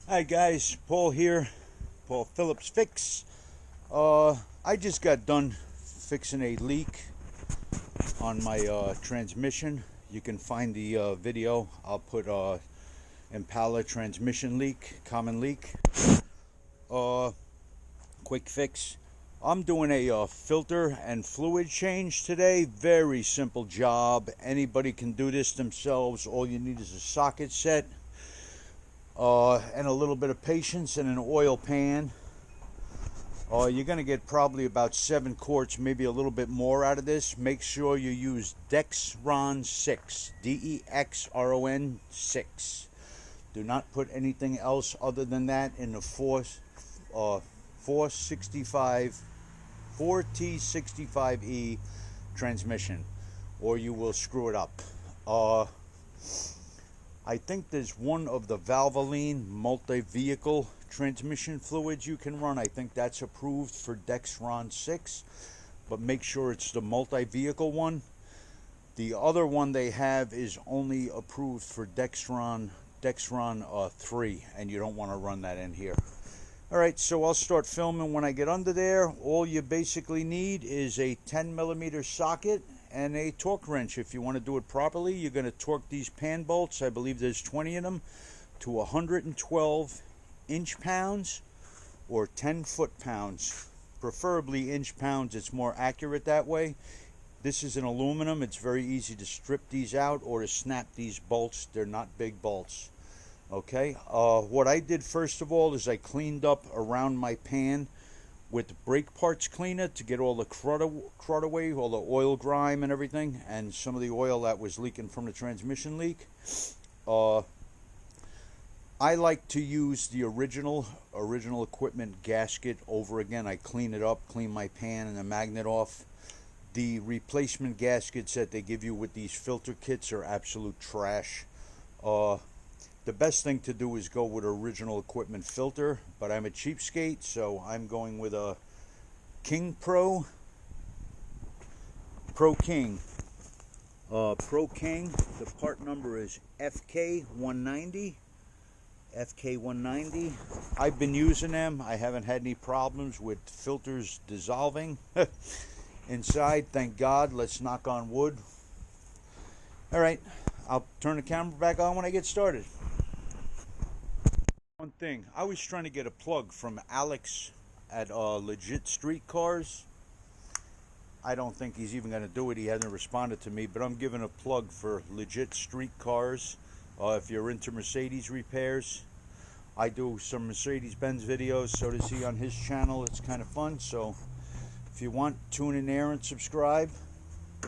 Hi guys, Paul here, Paul Phillips Fix. I just got done fixing a leak on my transmission. You can find the video. I'll put Impala transmission leak, common leak. Quick fix. I'm doing a filter and fluid change today. Very simple job. Anybody can do this themselves. All you need is a socket set. And a little bit of patience and an oil pan. You're going to get probably about 7 quarts, maybe a little bit more out of this. Make sure you use Dexron 6, Dexron 6. Do not put anything else other than that in the 4T65E transmission, or you will screw it up. I think there's one of the Valvoline multi-vehicle transmission fluids you can run. I think that's approved for Dexron 6, but make sure it's the multi-vehicle one. The other one they have is only approved for Dexron 3, and you don't want to run that in here. Alright, so I'll start filming when I get under there. All you basically need is a 10mm socket and a torque wrench. If you want to do it properly, you're going to torque these pan bolts, I believe there's 20 of them, to 112 inch-pounds or 10 foot-pounds. Preferably inch-pounds, it's more accurate that way. This is an aluminum. It's very easy to strip these out or to snap these bolts. They're not big bolts. Okay, what I did first of all is I cleaned up around my pan with brake parts cleaner to get all the crud away, all the oil grime and everything, and some of the oil that was leaking from the transmission leak. I like to use the original equipment gasket over again. I clean it up, clean my pan and the magnet off. The replacement gaskets that they give you with these filter kits are absolute trash. The best thing to do is go with original equipment filter, but I'm a cheapskate, so I'm going with a King Pro King. Pro King, the part number is FK190. FK190. I've been using them. I haven't had any problems with filters dissolving inside, thank God. Let's knock on wood. Alright, I'll turn the camera back on when I get started. One thing, I was trying to get a plug from Alex at Legit Street Cars. I don't think he's even going to do it. He hasn't responded to me, but I'm giving a plug for Legit Street Cars. If you're into Mercedes repairs, I do some Mercedes-Benz videos, so does he on his channel. It's kind of fun, so if you want, tune in there and subscribe,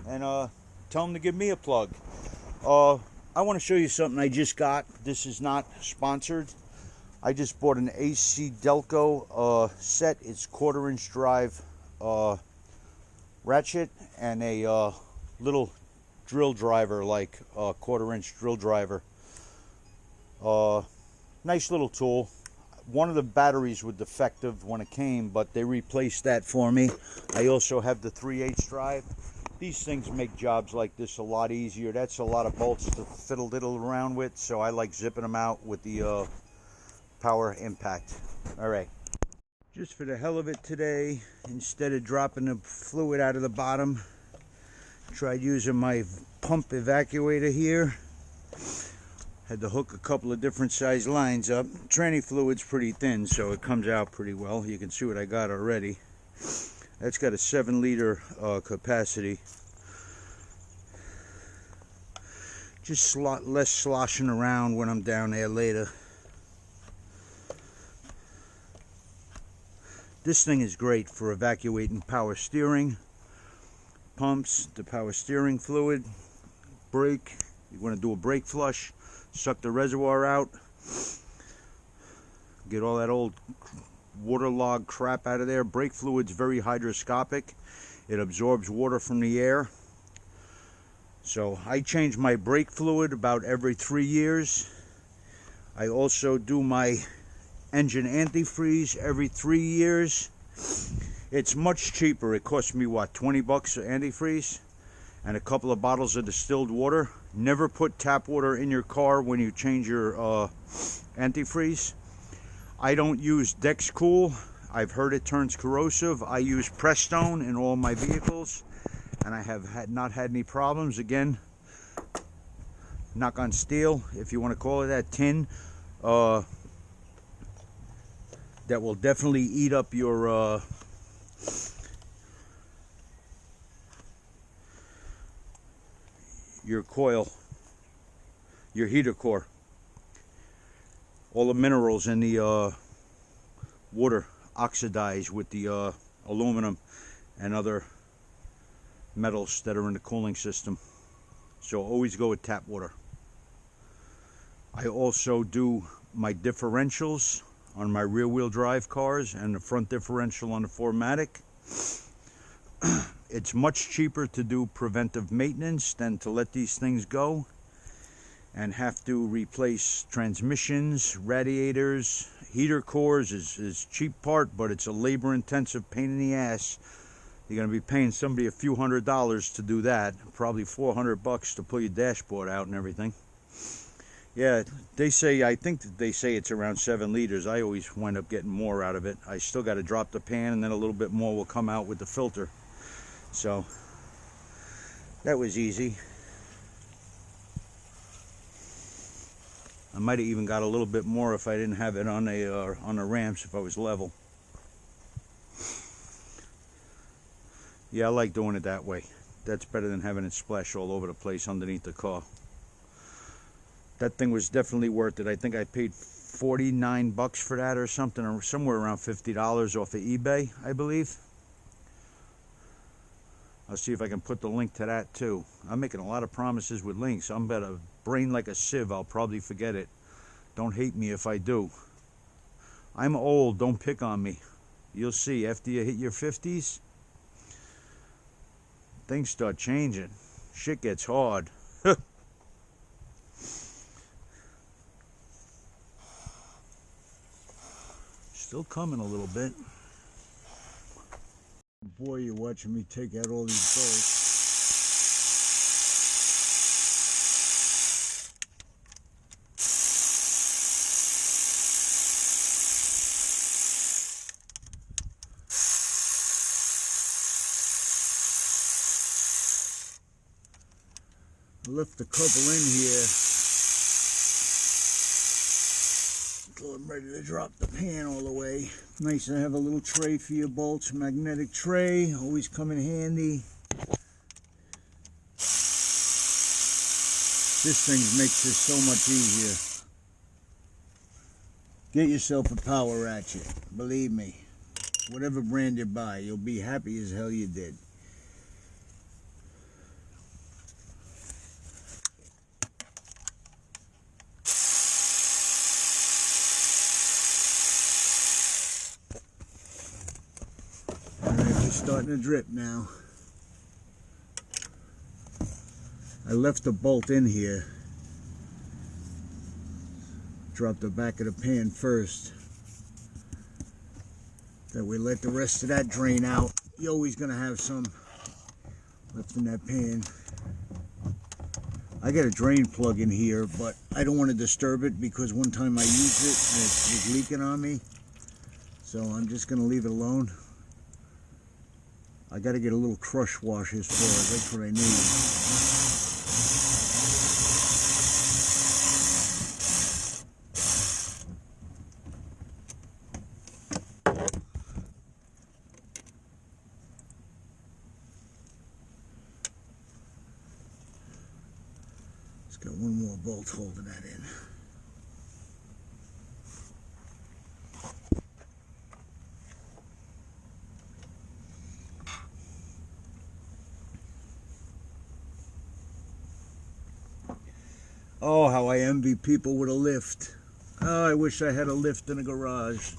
and tell him to give me a plug. I want to show you something I just got. This is not sponsored. I just bought an AC Delco set. It's 1/4-inch drive ratchet and a little drill driver, like a 1/4-inch drill driver. Nice little tool. One of the batteries was defective when it came, but they replaced that for me. I also have the 3/8 drive. These things make jobs like this a lot easier. That's a lot of bolts to fiddle-diddle around with, so I like zipping them out with the power impact. Alright, just for the hell of it today, instead of dropping the fluid out of the bottom, tried using my pump evacuator here. Had to hook a couple of different size lines up. Tranny fluid's pretty thin, so it comes out pretty well. You can see what I got already. That's got a 7-liter capacity. Just less sloshing around when I'm down there later. This thing is great for evacuating power steering, pumps, the power steering fluid, brake. You want to do a brake flush, suck the reservoir out, get all that old waterlogged crap out of there. Brake fluid's very hygroscopic. It absorbs water from the air. So I change my brake fluid about every 3 years. I also do my engine antifreeze every 3 years. It's much cheaper. It costs me what, 20 bucks antifreeze and a couple of bottles of distilled water. Never put tap water in your car when you change your antifreeze. I don't use Dex Cool. I've heard it turns corrosive. I use Prestone in all my vehicles, and I have not had any problems. Again, knock on steel, if you want to call it that, tin. That will definitely eat up your coil, your heater core. All the minerals in the water oxidize with the aluminum and other metals that are in the cooling system. So always go with tap water. I also do my differentials on my rear-wheel drive cars and the front differential on the 4MATIC. It's much cheaper to do preventive maintenance than to let these things go and have to replace transmissions, radiators. Heater cores is cheap part, but it's a labor-intensive pain in the ass. You're going to be paying somebody a few $100s to do that, probably $400 to pull your dashboard out and everything. Yeah, they say, I think they say it's around 7 liters. I always wind up getting more out of it. I still got to drop the pan, and then a little bit more will come out with the filter. So that was easy. I might have even got a little bit more if I didn't have it on the ramps, if I was level. Yeah, I like doing it that way. That's better than having it splash all over the place underneath the car. That thing was definitely worth it. I think I paid $49 for that or something, or somewhere around $50 off of eBay, I believe. I'll see if I can put the link to that too. I'm making a lot of promises with links. I'm about a brain like a sieve. I'll probably forget it. Don't hate me if I do. I'm old. Don't pick on me. You'll see. After you hit your 50s, things start changing. Shit gets hard. Still coming a little bit. Boy, you're watching me take out all these bolts. I left a couple in here until I'm ready to drop the pan all the way. Nice to have a little tray for your bolts, magnetic tray, always come in handy. This thing makes this so much easier. Get yourself a power ratchet, believe me. Whatever brand you buy, you'll be happy as hell you did. Starting to drip now. I left the bolt in here. Drop the back of the pan first. That way let the rest of that drain out. You're always going to have some left in that pan. I got a drain plug in here, but I don't want to disturb it because one time I used it and it was leaking on me. So I'm just going to leave it alone. I got to get a little crush washers for it. That's what I need. It's got one more bolt holding that in. Oh, how I envy people with a lift. Oh, I wish I had a lift in a garage.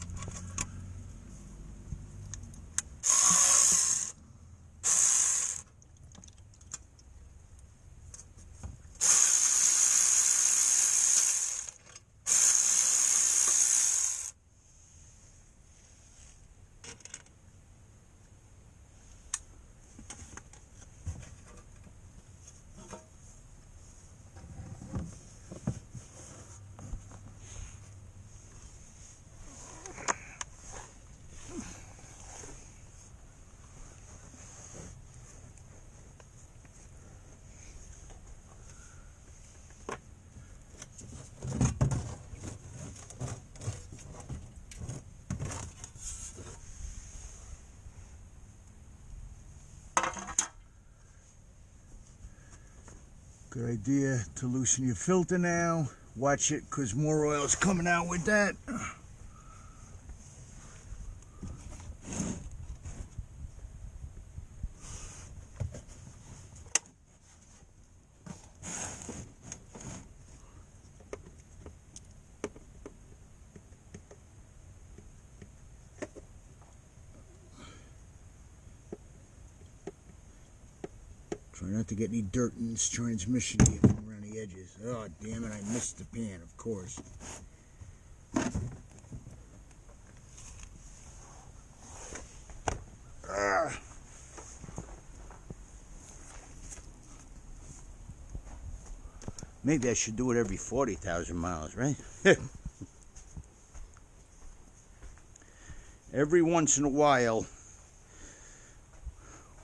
Good idea to loosen your filter now. Watch it, because more oil is coming out with that. Try not to get any dirt in this transmission getting around the edges. Oh, damn it, I missed the pan, of course. Maybe I should do it every 40,000 miles, right? Every once in a while,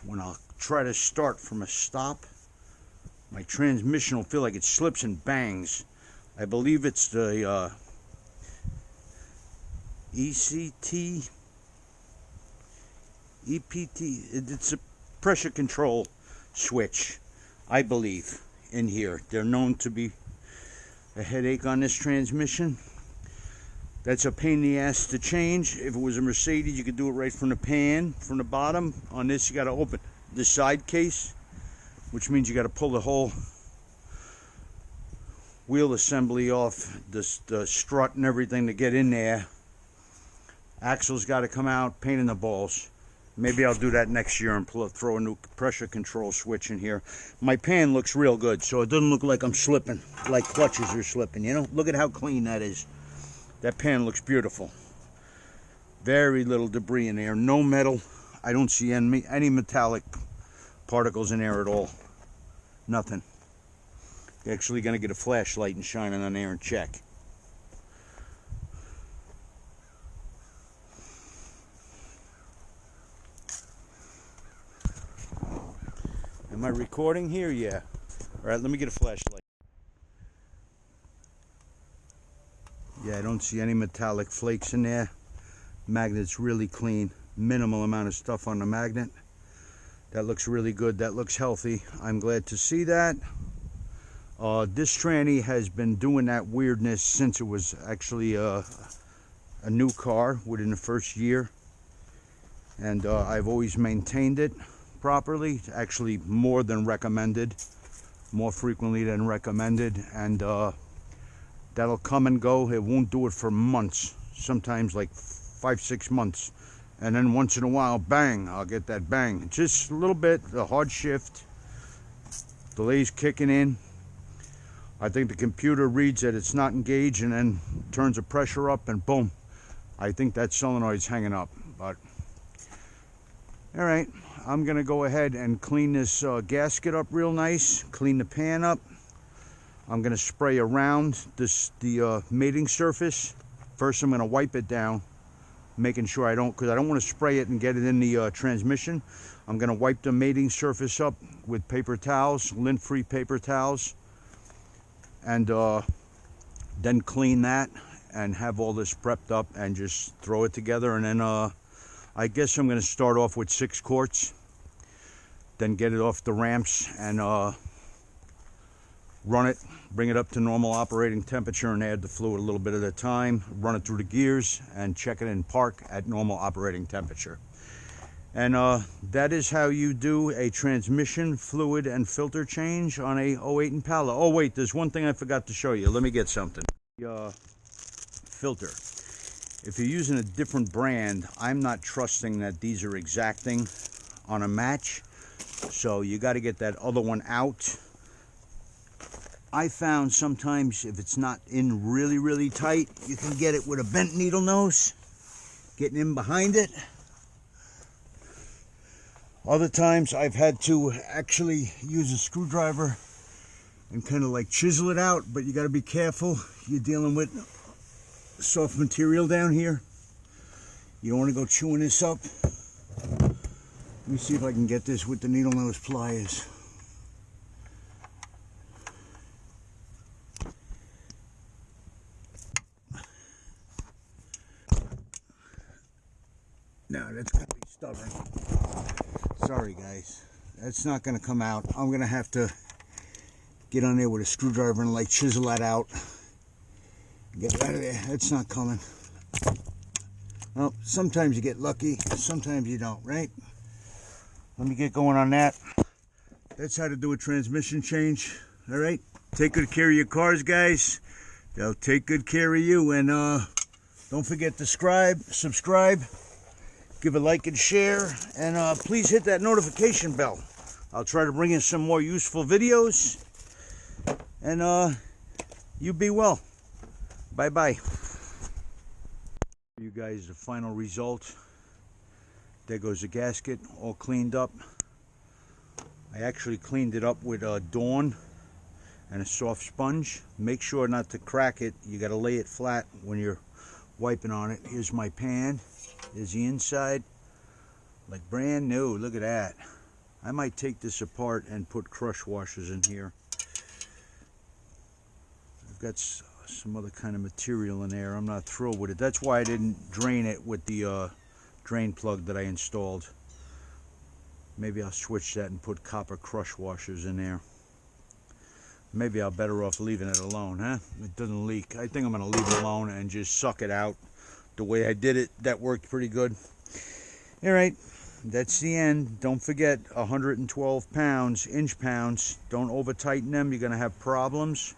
when I'll try to start from a stop, my transmission will feel like it slips and bangs. I believe it's the EPT. It's a pressure control switch, I believe, in here. They're known to be a headache on this transmission. That's a pain in the ass to change. If it was a Mercedes, you could do it right from the pan, from the bottom. On this, you got to open the side case, which means you got to pull the whole wheel assembly off, the strut and everything to get in there. Axle's got to come out, pain in the balls. Maybe I'll do that next year and throw a new pressure control switch in here. My pan looks real good, so it doesn't look like I'm slipping, like clutches are slipping, you know? Look at how clean that is. That pan looks beautiful. Very little debris in there, no metal. I don't see any metallic particles in there at all. Nothing. You're actually going to get a flashlight and shine it on there and check. Am I recording here? Yeah. All right, let me get a flashlight. Yeah, I don't see any metallic flakes in there. Magnet's really clean. Minimal amount of stuff on the magnet. That looks really good. That looks healthy. I'm glad to see that. This tranny has been doing that weirdness since it was actually a new car within the first year. And I've always maintained it properly, actually more than recommended, more frequently than recommended, and that'll come and go. It won't do it for months, sometimes like 5-6 months, and then once in a while, bang, I'll get that bang. Just a little bit, a hard shift, delay's kicking in. I think the computer reads that it's not engaged and then turns the pressure up and boom, I think that solenoid's hanging up. But all right, I'm gonna go ahead and clean this gasket up real nice, clean the pan up. I'm gonna spray around the mating surface. First, I'm gonna wipe it down, making sure because I don't want to spray it and get it in the transmission. I'm gonna wipe the mating surface up with paper towels, lint-free paper towels, and then clean that and have all this prepped up and just throw it together. And then I guess I'm going to start off with 6 quarts, then get it off the ramps and run it, bring it up to normal operating temperature and add the fluid a little bit at a time, run it through the gears and check it in park at normal operating temperature. And that is how you do a transmission fluid and filter change on a 08 Impala. Oh wait, there's one thing I forgot to show you. Let me get something. Filter. If you're using a different brand, I'm not trusting that these are exacting on a match. So you got to get that other one out. I found sometimes if it's not in really, really tight, you can get it with a bent needle nose, getting in behind it. Other times I've had to actually use a screwdriver and kind of like chisel it out, but you got to be careful. You're dealing with soft material down here. You don't want to go chewing this up. Let me see if I can get this with the needle nose pliers. No, that's going to be stubborn. Sorry guys, that's not going to come out. I'm going to have to get on there with a screwdriver and like chisel that out. Get it out of there. It's not coming. Well, sometimes you get lucky, sometimes you don't, right? Let me get going on that. That's how to do a transmission change. All right, take good care of your cars, guys. They'll take good care of you. And don't forget to subscribe, give a like and share, and please hit that notification bell. I'll try to bring in some more useful videos. And you be well. Bye-bye. You guys, the final result. There goes the gasket, all cleaned up. I actually cleaned it up with Dawn and a soft sponge. Make sure not to crack it. You got to lay it flat when you're wiping on it. Here's my pan. There's the inside, like brand new. Look at that. I might take this apart and put crush washers in here. I've got some other kind of material in there. I'm not thrilled with it. That's why I didn't drain it with the drain plug that I installed. Maybe I'll switch that and put copper crush washers in there. Maybe I'll better off leaving it alone, huh? It doesn't leak. I think I'm gonna leave it alone and just suck it out the way I did it. That worked pretty good. All right, that's the end. Don't forget 112 pounds, inch pounds. Don't over tighten them. You're gonna have problems.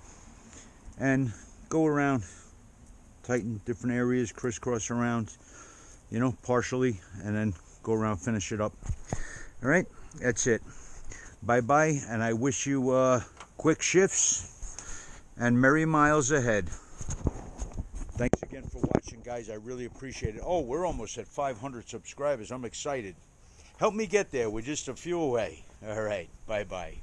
And go around, tighten different areas, crisscross around, you know, partially, and then go around, finish it up. All right, that's it. Bye-bye, and I wish you quick shifts and merry miles ahead. Thanks again for watching, guys. I really appreciate it. Oh, we're almost at 500 subscribers. I'm excited. Help me get there. We're just a few away. All right, bye-bye.